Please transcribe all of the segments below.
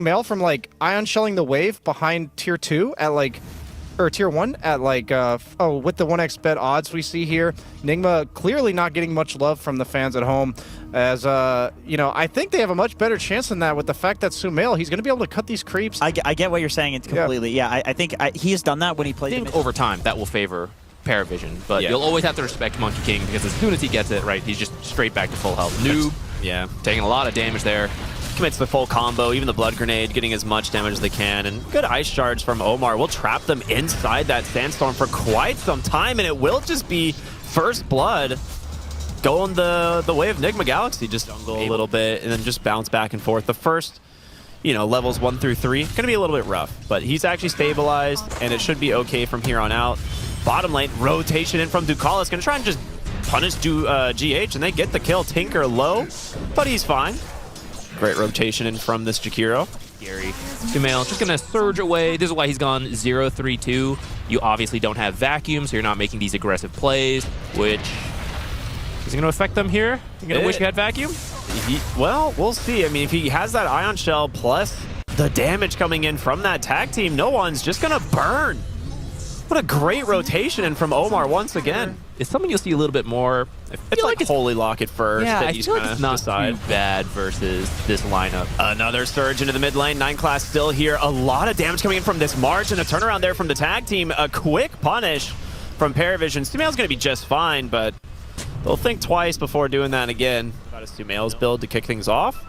Mail from like ion shelling the wave behind tier 2 at like, or tier 1 at like, with the 1x bet odds we see here. Nigma clearly not getting much love from the fans at home. As, you know, I think they have a much better chance than that with the fact that Sumail, he's going to be able to cut these creeps. I get what you're saying. It's completely, I think he has done that when he played. I think over time that will favor Parivision, but you'll always have to respect Monkey King because as soon as he gets it right, he's just straight back to full health. Noob, taking a lot of damage there. Commits the full combo, even the Blood Grenade, getting as much damage as they can. And good Ice Shards from Omar will trap them inside that Sandstorm for quite some time, and it will just be first blood going the way of Nigma Galaxy. Just jungle a little bit and then just bounce back and forth. The first, you know, levels 1 through 3, going to be a little bit rough, but he's actually stabilized, and it should be okay from here on out. Bottom lane, rotation in from Ducalis, going to try and just punish GH, and they get the kill. Tinker low, but he's fine. Great rotation in from this Jakiro. Scary. Sumail just going to surge away. This is why he's gone 0-3-2. You obviously don't have vacuum, so you're not making these aggressive plays, which is going to affect them here. You're going to wish you had vacuum? Well, we'll see. I mean, if he has that Ion Shell plus the damage coming in from that tag team, no one's just going to burn. What a great rotation in from Omar once again. It's something you'll see a little bit more. It's like Holy Lock at first. Yeah, that I feel like it's not too bad versus this lineup. Another surge into the mid lane. 9 class still here. A lot of damage coming in from this March and a turnaround there from the tag team. A quick punish from Parivision. Sumail's going to be just fine, but they'll think twice before doing that again. Got a Sumail's build to kick things off.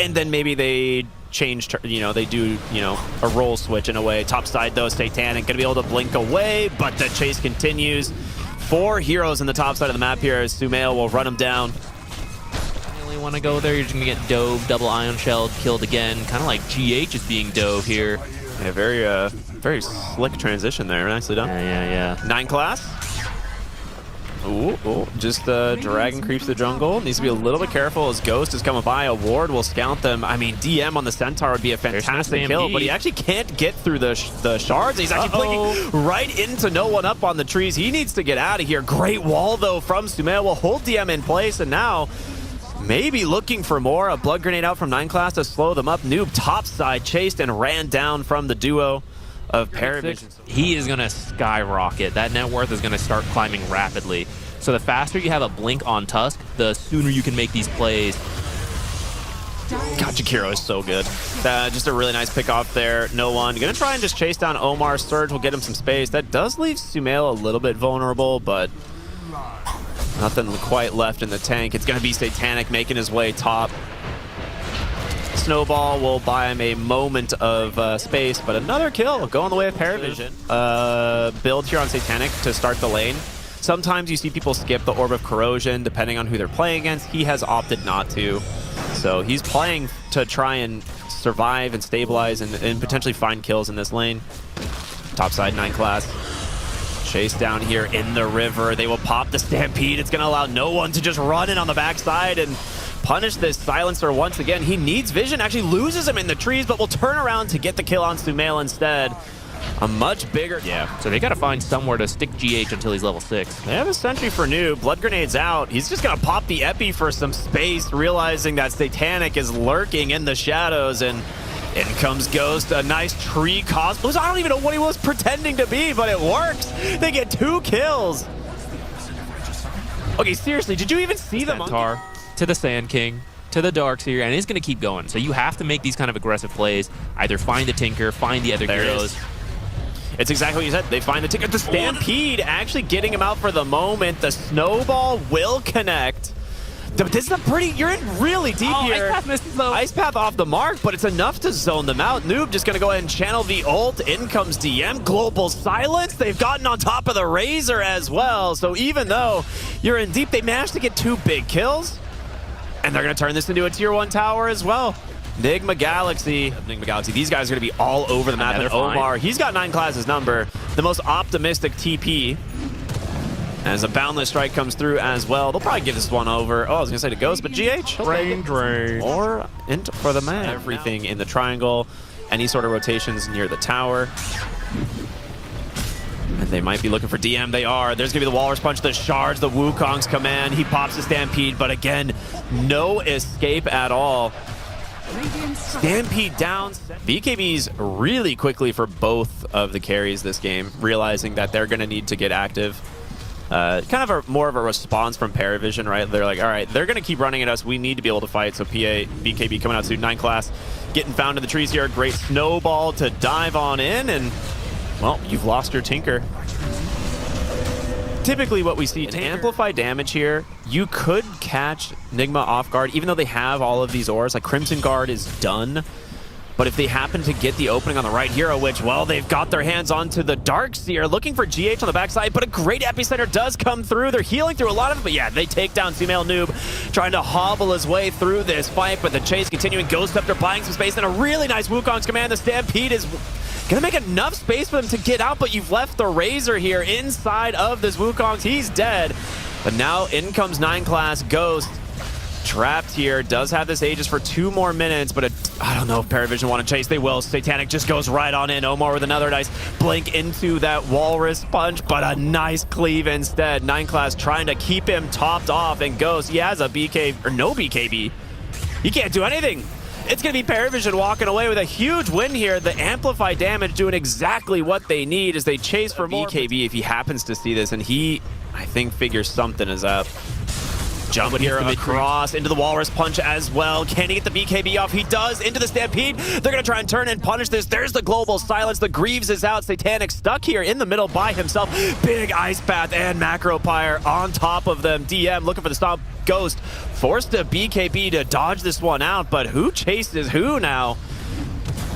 And then maybe they change, you know, they do, you know, a role switch in a way. Top side though, Satanic going to be able to blink away, but the chase continues. 4 heroes in the top side of the map here as Sumail will run him down. You really want to go there, you're just going to get dove, double ion shelled, killed again. Kind of like GH is being dove here. Yeah, very slick transition there. Nicely done. Yeah. 9 class. Ooh, just Dragon creeps the jungle. Needs to be a little bit careful as Ghost is coming by. A ward will scout them. I mean, DM on the Centaur would be a fantastic kill, but he actually can't get through the shards. He's actually blinking right into no one up on the trees. He needs to get out of here. Great wall, though, from Sumail. Will hold DM in place, and now maybe looking for more. A Blood Grenade out from 9 class to slow them up. Noob topside chased and ran down from the duo of Parivision. He is going to skyrocket. That net worth is going to start climbing rapidly. So the faster you have a blink on Tusk, the sooner you can make these plays. God, Jakiro is so good. Just a really nice pick off there. No one. Going to try and just chase down Omar. Surge will get him some space. That does leave Sumail a little bit vulnerable, but nothing quite left in the tank. It's going to be Satanic making his way top. Snowball will buy him a moment of space, but another kill going the way of Parivision. Build here on Satanic to start the lane. Sometimes you see people skip the Orb of Corrosion depending on who they're playing against. He has opted not to. So he's playing to try and survive and stabilize and potentially find kills in this lane. Topside 9 class. Chase down here in the river. They will pop the Stampede. It's going to allow no one to just run in on the backside and punish this Silencer once again. He needs vision, actually loses him in the trees, but will turn around to get the kill on Sumail instead. A much bigger... Yeah, so they got to find somewhere to stick GH until he's level 6. They have a sentry for Noob. Blood Grenade's out. He's just going to pop the Epi for some space, realizing that Satanic is lurking in the shadows, and in comes Ghost. A nice tree cosplay. I don't even know what he was pretending to be, but it works. They get 2 kills. Okay, seriously, did you even see the Centaur to the Sand King, to the Darkseer, and he's going to keep going. So you have to make these kind of aggressive plays. Either find the Tinker, find the other heroes. It's exactly what you said. They find the Tinker. The Stampede actually getting him out for the moment. The Snowball will connect. This is a pretty... You're in really deep here. Ice Path misses though. Ice Path off the mark, but it's enough to zone them out. Noob just going to go ahead and channel the ult. In comes DM. Global Silence. They've gotten on top of the Razor as well. So even though you're in deep, they managed to get 2 big kills. And they're going to turn this into a tier 1 tower as well. Nigma Galaxy. These guys are going to be all over the map. And Omar, he's got 9 classes number. The most optimistic TP. As a Boundless Strike comes through as well. They'll probably give this one over. Oh, I was going to say to Ghost, but GH. Drain. Or for the man. Everything in the triangle. Any sort of rotations near the tower. And they might be looking for DM. They are. There's going to be the Walrus Punch, the Shards, the Wukong's command. He pops the Stampede, but again, no escape at all. Stampede down. BKB's really quickly for both of the carries this game, realizing that they're going to need to get active. Kind of more of a response from Parivision, right? They're like, all right, they're going to keep running at us. We need to be able to fight. So BKB coming out soon. 9 class getting found in the trees here. Great snowball to dive on in. And, well, you've lost your Tinker. Typically what we see to amplify damage here, you could catch Nigma off guard, even though they have all of these ores. Like Crimson Guard is done. But if they happen to get the opening on the right hero, which, well, they've got their hands onto the Darkseer, looking for GH on the backside, but a great epicenter does come through. They're healing through a lot of it, but yeah, they take down Sumail Noob, trying to hobble his way through this fight, but the chase continuing. Ghost Scepter buying some space, and a really nice Wukong's command. The Stampede is gonna make enough space for them to get out, but you've left the Razor here inside of this Wukong's. He's dead, but now in comes 9 class Ghost. Trapped here, does have this Aegis for 2 more minutes, but I don't know if Parivision want to chase. They will. Satanic just goes right on in. Omar with another nice blink into that Walrus punch, but a nice cleave instead. 9 class trying to keep him topped off, and Ghost, he has a BK, or no BKB. He can't do anything. It's going to be Parivision walking away with a huge win here. The amplify damage doing exactly what they need as they chase for more. BKB, if he happens to see this, and he, I think, figures something is up. Jump here across into the Walrus punch as well. Can he get the BKB off? He does. Into the Stampede. They're going to try and turn and punish this. There's the global silence. The Greaves is out. Satanic stuck here in the middle by himself. Big Ice Path and Macro Pyre on top of them. DM looking for the stomp. Ghost forced a BKB to dodge this one out, but who chases who now?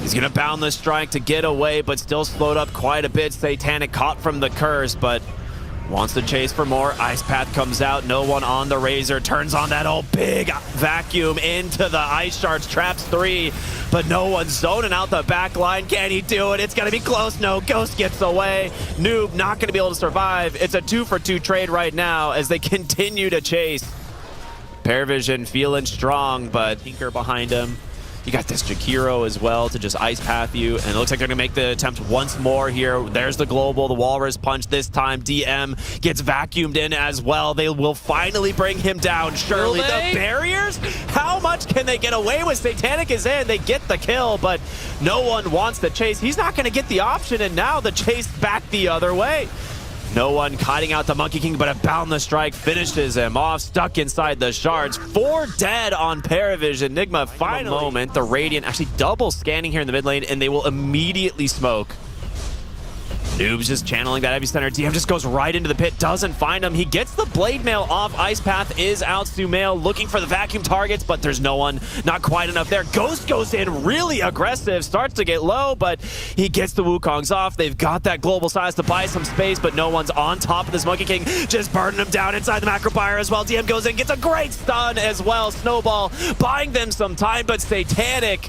He's going to Boundless Strike to get away, but still slowed up quite a bit. Satanic caught from the curse, but wants to chase for more. Ice Path comes out. No one on the Razor. Turns on that old big vacuum into the Ice Shards. Traps 3, but no one's zoning out the back line. Can he do it? It's going to be close. No, Ghost gets away. Noob not going to be able to survive. It's a 2-for-2 trade right now as they continue to chase. Parivision feeling strong, but Tinker behind him. You got this Jakiro as well to just Ice Path you, and it looks like they're going to make the attempt once more here. There's the global, the Walrus punch this time. DM gets vacuumed in as well. They will finally bring him down. Surely the barriers? How much can they get away with? Satanic is in. They get the kill, but no one wants to chase. He's not going to get the option, and now the chase back the other way. No one kiting out the Monkey King, but a Boundless Strike finishes him off, stuck inside the shards. 4 dead on Parivision. Nigma, final moment. The Radiant actually double scanning here in the mid lane, and they will immediately smoke. Noob's just channeling that epicenter. DM just goes right into the pit, doesn't find him. He gets the Blade Mail off. Ice Path is out. Sumail looking for the vacuum targets, but there's no one. Not quite enough there. Ghost goes in really aggressive, starts to get low, but he gets the Wukongs off. They've got that global size to buy some space, but no one's on top of this Monkey King. Just burning him down inside the Macro Pyre as well. DM goes in, gets a great stun as well. Snowball buying them some time, but Satanic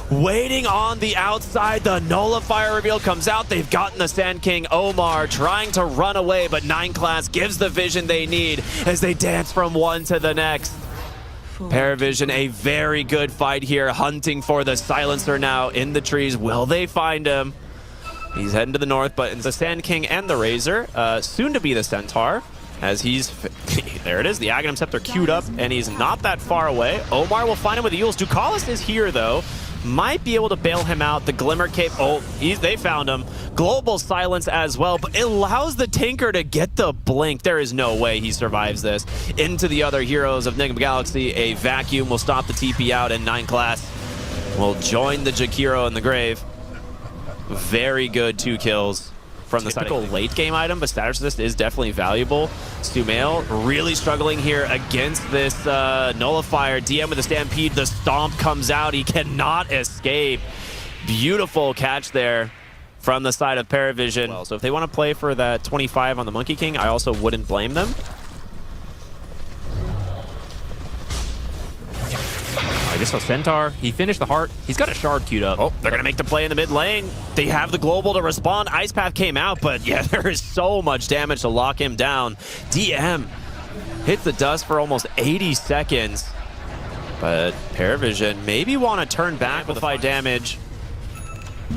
waiting on the outside. The Nullifier reveal comes out. They've gotten the Sand King. Omar trying to run away, but 9 class gives the vision they need as they dance from one to the next. Parivision, a very good fight here, hunting for the Silencer now in the trees. Will they find him? He's heading to the north, but it's the Sand King and the Razor, soon to be the Centaur, as he's there it is, the Aghanim Scepter queued up, and he's not that far away. Omar will find him with the Euls. Ducalis is here though, might be able to bail him out. The Glimmer Cape, they found him. Global silence as well, but it allows the Tinker to get the blink. There is no way he survives this. Into the other heroes of Nigma Galaxy, a vacuum will stop the TP out, and 9 class will join the Jakiro in the grave. Very good 2 kills from the typical late game item, but status resist is definitely valuable. Sumail really struggling here against this Nullifier. DM with the Stampede, the Stomp comes out. He cannot escape. Beautiful catch there from the side of Parivision. Well, so if they want to play for that 25 on the Monkey King, I also wouldn't blame them. I guess so. Centaur, he finished the heart. He's got a shard queued up. Oh, they're going to make the play in the mid lane. They have the global to respond. Ice Path came out, but yeah, there is so much damage to lock him down. DM hits the dust for almost 80 seconds. But Parivision maybe want to turn back with fight damage.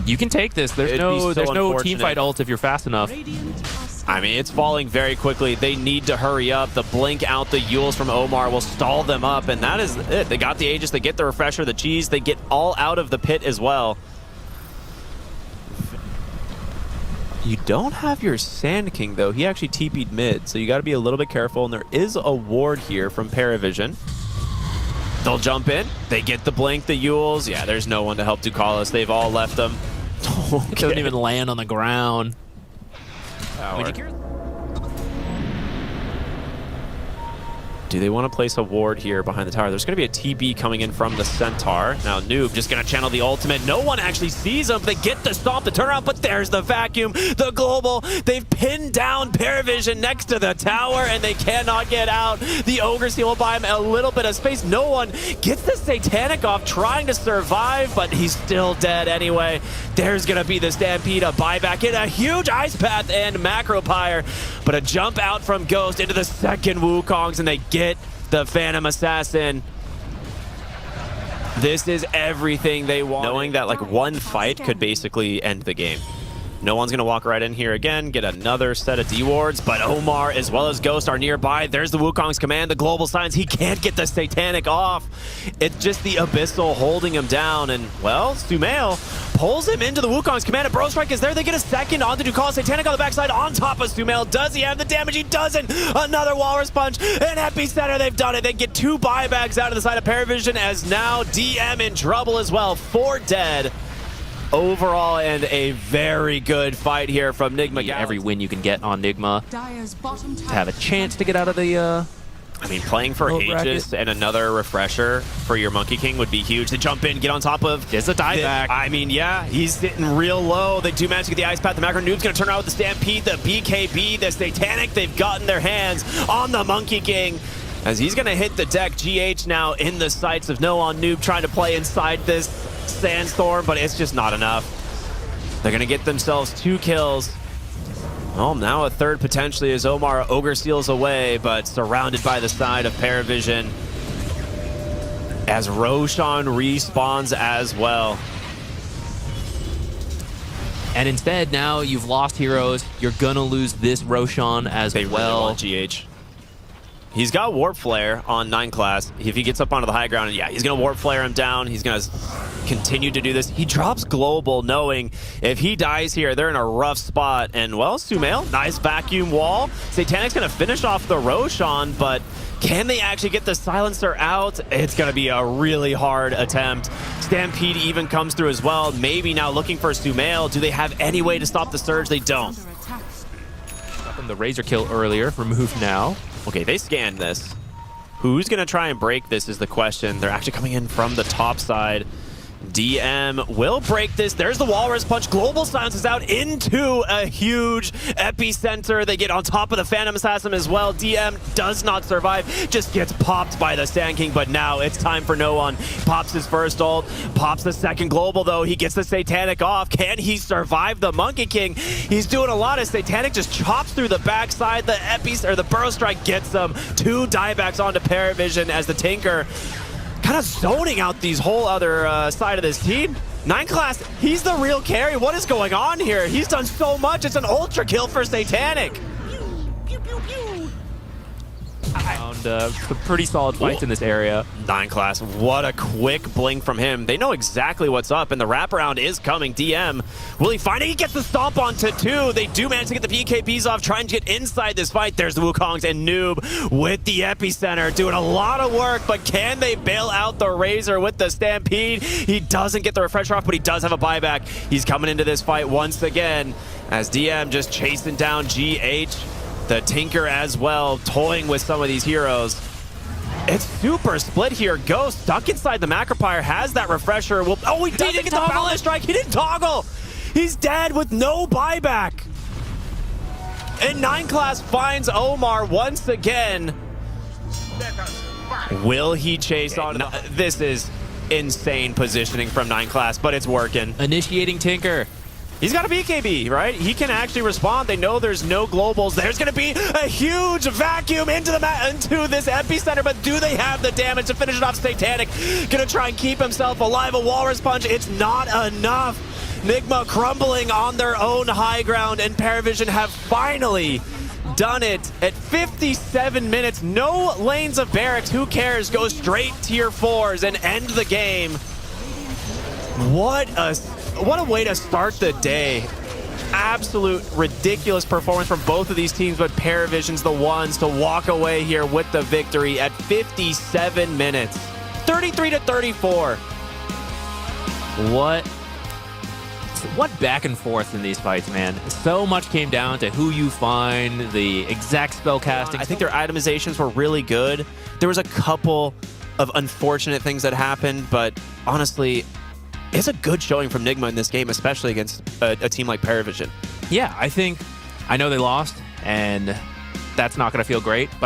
You can take this. There's no team fight ult if you're fast enough. I mean, it's falling very quickly. They need to hurry up. The blink out, the Yules from Omar will stall them up, and that is it. They got the Aegis, they get the Refresher, the Cheese, they get all out of the pit as well. You don't have your Sand King, though. He actually TP'd mid, so you got to be a little bit careful, and there is a ward here from Parivision. They'll jump in. They get the blink, the Yules. Yeah, there's no one to help Ducalis. They've all left them. It doesn't even land on the ground. Do they want to place a ward here behind the tower? There's going to be a TB coming in from the Centaur. Now, Noob just going to channel the ultimate. No one actually sees him. They get the stomp, the turnaround, but there's the vacuum, the global. They've pinned down Parivision next to the tower, and they cannot get out. The Ogre Seal will buy him a little bit of space. No one gets the Satanic off, trying to survive, but he's still dead anyway. There's going to be the Stampede, a buyback in a huge Ice Path and Macropyre, but a jump out from Ghost into the second Wukongs, and they get the Phantom Assassin. This is everything they want. Knowing that like one fight could basically end the game. No one's gonna walk right in here again, get another set of D-wards, but Omar as well as Ghost are nearby. There's the Wukong's command, the global signs. He can't get the Satanic off. It's just the Abyssal holding him down, and well, Sumail pulls him into the Wukong's command, and Bro Strike is there. They get a second onto Ducalis. Satanic on the backside on top of Sumail. Does he have the damage? He doesn't. Another Walrus Punch, an Epicenter. They've done it. They get two buybacks out of the side of Parivision, as now DM in trouble as well. 4 dead. Overall, and a very good fight here from Nigma. Every win you can get on Nigma to have a chance to get out of the I mean, playing for Aegis and another Refresher for your Monkey King would be huge. They jump in, get on top of... There's a dieback. I mean, yeah, he's sitting real low. They do manage to get the Ice Path. The Macro Noob's going to turn around with the Stampede, the BKB, the Satanic. They've gotten their hands on the Monkey King, as he's going to hit the deck. GH now in the sights of No on Noob, trying to play inside this Sandstorm, but it's just not enough. They're going to get themselves 2 kills. Well, now a third potentially as Omar Ogre Seals away, but surrounded by the side of Parivision, as Roshan respawns as well. And instead, now you've lost heroes. You're going to lose this Roshan as They well. really want GH. He's got Warp Flare on 9 class. If he gets up onto the high ground, yeah, he's going to Warp Flare him down. He's going to continue to do this. He drops Global, knowing if he dies here, they're in a rough spot. And, well, Sumail, nice vacuum wall. Satanic's going to finish off the Roshan, but can they actually get the Silencer out? It's going to be a really hard attempt. Stampede even comes through as well. Maybe now looking for Sumail. Do they have any way to stop the Surge? They don't. Got them the Razor kill earlier, removed now. Okay, they scanned this. Who's going to try and break this is the question. They're actually coming in from the top side. DM will break this. There's the Walrus Punch. Global silences out into a huge epicenter. They get on top of the Phantom Assassin as well. DM does not survive. Just gets popped by the Sand King, but now it's time for No One. Pops his first ult. Pops the second global, though. He gets the Satanic off. Can he survive the Monkey King? He's doing a lot as Satanic just chops through the backside. The Burrow Strike gets them. 2 diebacks onto Parivision as the Tinker kind of zoning out these whole other side of this team. 9 class, he's the real carry. What is going on here? He's done so much. It's an ultra kill for Satanic. Found some pretty solid fights in this area. 9 class, what a quick blink from him. They know exactly what's up, and the wraparound is coming. DM, will he find it? He gets the stomp onto 2. They do manage to get the BKBs off, trying to get inside this fight. There's the Wukongs and Noob with the epicenter, doing a lot of work, but can they bail out the Razor with the Stampede? He doesn't get the refresher off, but he does have a buyback. He's coming into this fight once again, as DM just chasing down GH. The Tinker as well, toying with some of these heroes. It's super split here. Ghost stuck inside the Macropyre, has that refresher. Oh, he didn't get the Balance Strike. He didn't toggle. He's dead with no buyback. And 9 class finds Omar once again. Will he chase on? This is insane positioning from 9 class, but it's working. Initiating Tinker. He's got a BKB, right? He can actually respond. They know there's no globals. There's going to be a huge vacuum into this epicenter, but do they have the damage to finish it off? Satanic going to try and keep himself alive. A Walrus Punch. It's not enough. Nigma crumbling on their own high ground, and Parivision have finally done it at 57 minutes. No lanes of barracks. Who cares? Go straight tier 4s and end the game. What a way to start the day. Absolute ridiculous performance from both of these teams, but Parivision's the ones to walk away here with the victory at 57 minutes. 33-34. What back and forth in these fights, man. So much came down to who you find, the exact spell casting. I think their itemizations were really good. There was a couple of unfortunate things that happened, but honestly, it's a good showing from Nigma in this game, especially against a team like Parivision. Yeah, I know they lost, and that's not going to feel great, but